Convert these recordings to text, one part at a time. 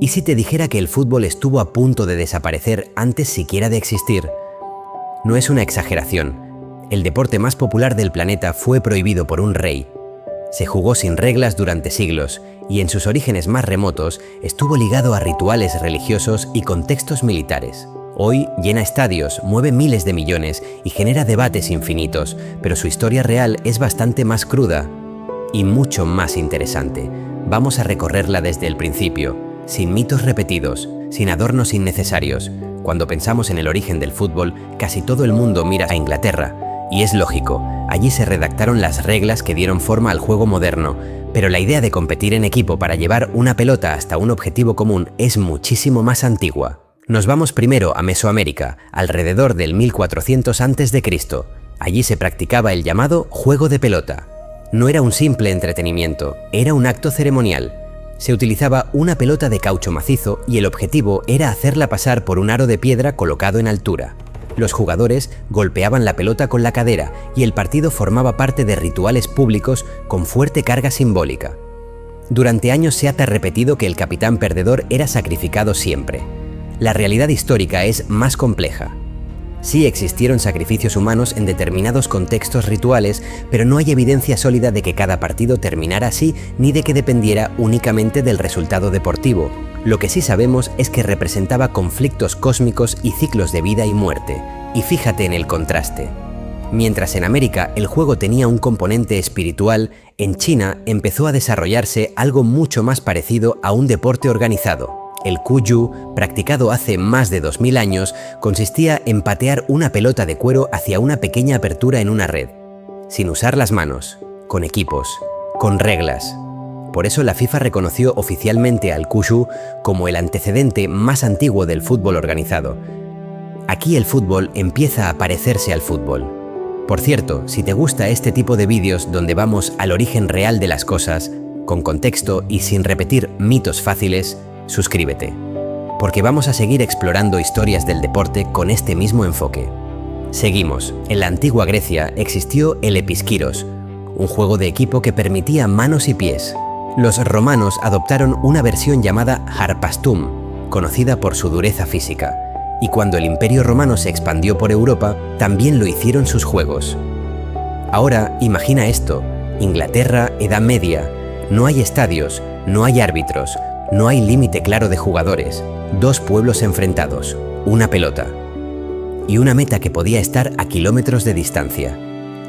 ¿Y si te dijera que el fútbol estuvo a punto de desaparecer antes siquiera de existir? No es una exageración. El deporte más popular del planeta fue prohibido por un rey. Se jugó sin reglas durante siglos y en sus orígenes más remotos estuvo ligado a rituales religiosos y contextos militares. Hoy llena estadios, mueve miles de millones y genera debates infinitos, pero su historia real es bastante más cruda y mucho más interesante. Vamos a recorrerla desde el principio, sin mitos repetidos, sin adornos innecesarios. Cuando pensamos en el origen del fútbol, casi todo el mundo mira a Inglaterra. Y es lógico, allí se redactaron las reglas que dieron forma al juego moderno, pero la idea de competir en equipo para llevar una pelota hasta un objetivo común es muchísimo más antigua. Nos vamos primero a Mesoamérica, alrededor del 1400 a.C. Allí se practicaba el llamado juego de pelota. No era un simple entretenimiento, era un acto ceremonial. Se utilizaba una pelota de caucho macizo y el objetivo era hacerla pasar por un aro de piedra colocado en altura. Los jugadores golpeaban la pelota con la cadera y el partido formaba parte de rituales públicos con fuerte carga simbólica. Durante años se ha repetido que el capitán perdedor era sacrificado siempre. La realidad histórica es más compleja. Sí existieron sacrificios humanos en determinados contextos rituales, pero no hay evidencia sólida de que cada partido terminara así ni de que dependiera únicamente del resultado deportivo. Lo que sí sabemos es que representaba conflictos cósmicos y ciclos de vida y muerte. Y fíjate en el contraste. Mientras en América el juego tenía un componente espiritual, en China empezó a desarrollarse algo mucho más parecido a un deporte organizado. El Cuyu, practicado hace más de 2000 años, consistía en patear una pelota de cuero hacia una pequeña apertura en una red, sin usar las manos, con equipos, con reglas. Por eso la FIFA reconoció oficialmente al Cuyu como el antecedente más antiguo del fútbol organizado. Aquí el fútbol empieza a parecerse al fútbol. Por cierto, si te gusta este tipo de vídeos donde vamos al origen real de las cosas, con contexto y sin repetir mitos fáciles, suscríbete, porque vamos a seguir explorando historias del deporte con este mismo enfoque. Seguimos. En la antigua Grecia existió el episkiros, un juego de equipo que permitía manos y pies. Los romanos adoptaron una versión llamada harpastum, conocida por su dureza física, y cuando el Imperio Romano se expandió por Europa, también lo hicieron sus juegos. Ahora, imagina esto: Inglaterra, Edad Media, no hay estadios, no hay árbitros, no hay límite claro de jugadores, dos pueblos enfrentados, una pelota y una meta que podía estar a kilómetros de distancia.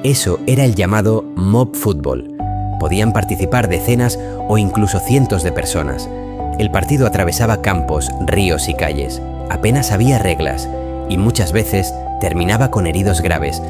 Eso era el llamado mob fútbol. Podían participar decenas o incluso cientos de personas. El partido atravesaba campos, ríos y calles. Apenas había reglas y muchas veces terminaba con heridos graves,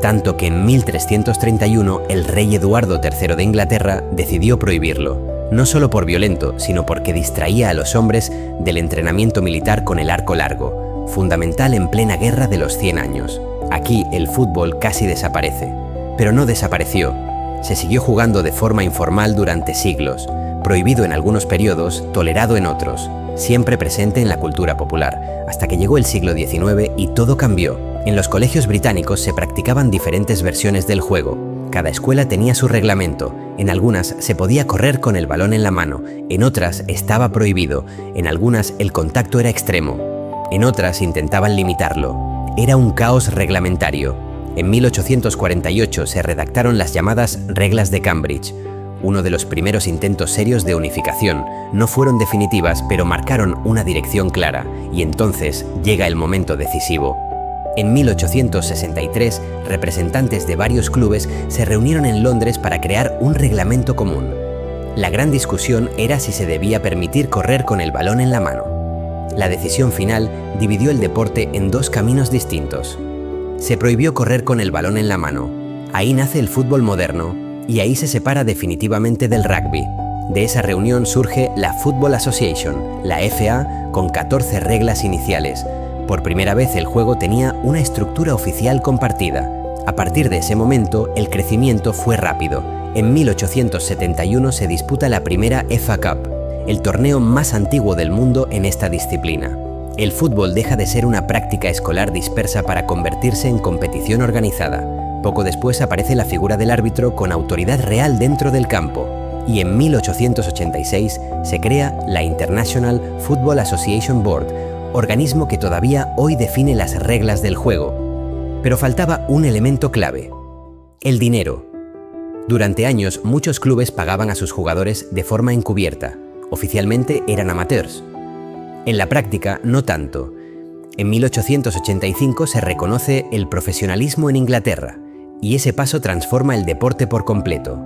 tanto que en 1331 el rey Eduardo III de Inglaterra decidió prohibirlo. No solo por violento, sino porque distraía a los hombres del entrenamiento militar con el arco largo, fundamental en plena guerra de los 100 años. Aquí el fútbol casi desaparece. Pero no desapareció. Se siguió jugando de forma informal durante siglos, prohibido en algunos periodos, tolerado en otros, siempre presente en la cultura popular, hasta que llegó el siglo XIX y todo cambió. En los colegios británicos se practicaban diferentes versiones del juego. Cada escuela tenía su reglamento. En algunas se podía correr con el balón en la mano, en otras estaba prohibido, en algunas el contacto era extremo, en otras intentaban limitarlo. Era un caos reglamentario. En 1848 se redactaron las llamadas Reglas de Cambridge, uno de los primeros intentos serios de unificación. No fueron definitivas, pero marcaron una dirección clara, y entonces llega el momento decisivo. En 1863, representantes de varios clubes se reunieron en Londres para crear un reglamento común. La gran discusión era si se debía permitir correr con el balón en la mano. La decisión final dividió el deporte en dos caminos distintos. Se prohibió correr con el balón en la mano. Ahí nace el fútbol moderno y ahí se separa definitivamente del rugby. De esa reunión surge la Football Association, la FA, con 14 reglas iniciales. Por primera vez el juego tenía una estructura oficial compartida. A partir de ese momento, el crecimiento fue rápido. En 1871 se disputa la primera FA Cup, el torneo más antiguo del mundo en esta disciplina. El fútbol deja de ser una práctica escolar dispersa para convertirse en competición organizada. Poco después aparece la figura del árbitro con autoridad real dentro del campo. y en 1886 se crea la International Football Association Board, organismo que todavía hoy define las reglas del juego. Pero faltaba un elemento clave: el dinero. Durante años, muchos clubes pagaban a sus jugadores de forma encubierta. Oficialmente eran amateurs. En la práctica, no tanto. En 1885 se reconoce el profesionalismo en Inglaterra, y ese paso transforma el deporte por completo.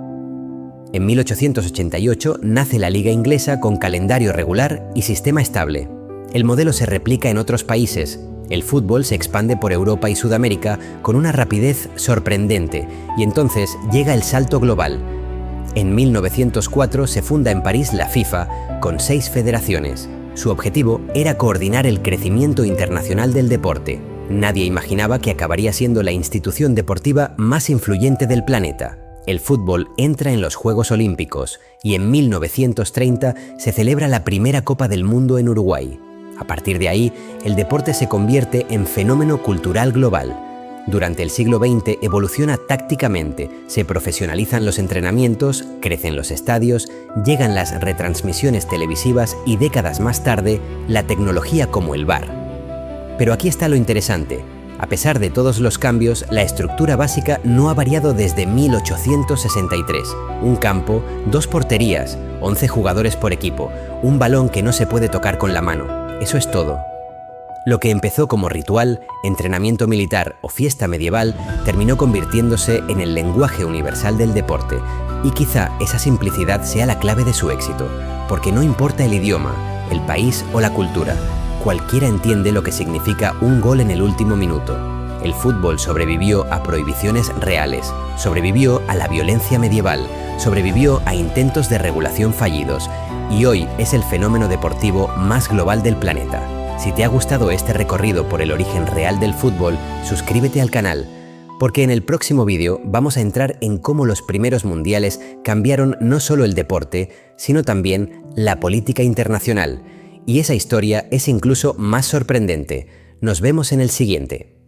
En 1888 nace la Liga Inglesa con calendario regular y sistema estable. El modelo se replica en otros países. El fútbol se expande por Europa y Sudamérica con una rapidez sorprendente, y entonces llega el salto global. En 1904 se funda en París la FIFA, con 6 federaciones. Su objetivo era coordinar el crecimiento internacional del deporte. Nadie imaginaba que acabaría siendo la institución deportiva más influyente del planeta. El fútbol entra en los Juegos Olímpicos y en 1930 se celebra la primera Copa del Mundo en Uruguay. A partir de ahí, el deporte se convierte en fenómeno cultural global. Durante el siglo XX evoluciona tácticamente, se profesionalizan los entrenamientos, crecen los estadios, llegan las retransmisiones televisivas y décadas más tarde, la tecnología como el VAR. Pero aquí está lo interesante. A pesar de todos los cambios, la estructura básica no ha variado desde 1863. Un campo, 2 porterías, 11 jugadores por equipo, un balón que no se puede tocar con la mano. Eso es todo. Lo que empezó como ritual, entrenamiento militar o fiesta medieval terminó convirtiéndose en el lenguaje universal del deporte. Y quizá esa simplicidad sea la clave de su éxito, porque no importa el idioma, el país o la cultura. Cualquiera entiende lo que significa un gol en el último minuto. El fútbol sobrevivió a prohibiciones reales, sobrevivió a la violencia medieval, sobrevivió a intentos de regulación fallidos y hoy es el fenómeno deportivo más global del planeta. Si te ha gustado este recorrido por el origen real del fútbol, suscríbete al canal, porque en el próximo vídeo vamos a entrar en cómo los primeros mundiales cambiaron no solo el deporte, sino también la política internacional. Y esa historia es incluso más sorprendente. Nos vemos en el siguiente.